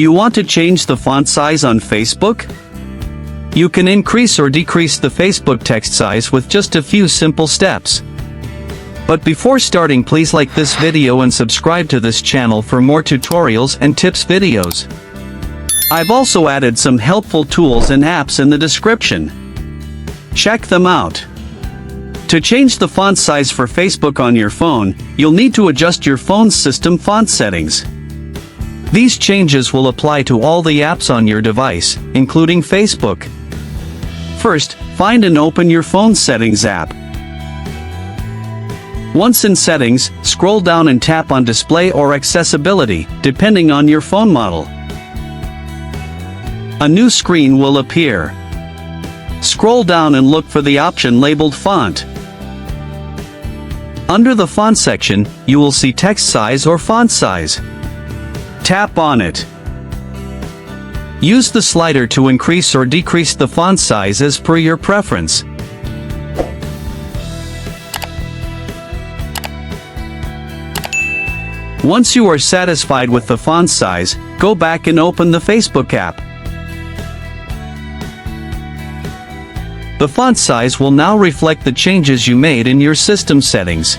Do you want to change the font size on Facebook? You can increase or decrease the Facebook text size with just a few simple steps. But before starting, please like this video and subscribe to this channel for more tutorials and tips videos. I've also added some helpful tools and apps in the description. Check them out. To change the font size for Facebook on your phone, you'll need to adjust your phone's system font settings. These changes will apply to all the apps on your device, including Facebook. First, find and open your phone settings app. Once in settings, scroll down and tap on display or accessibility, depending on your phone model. A new screen will appear. Scroll down and look for the option labeled font. Under the font section, you will see text size or font size. Tap on it. Use the slider to increase or decrease the font size as per your preference. Once you are satisfied with the font size, go back and open the Facebook app. The font size will now reflect the changes you made in your system settings.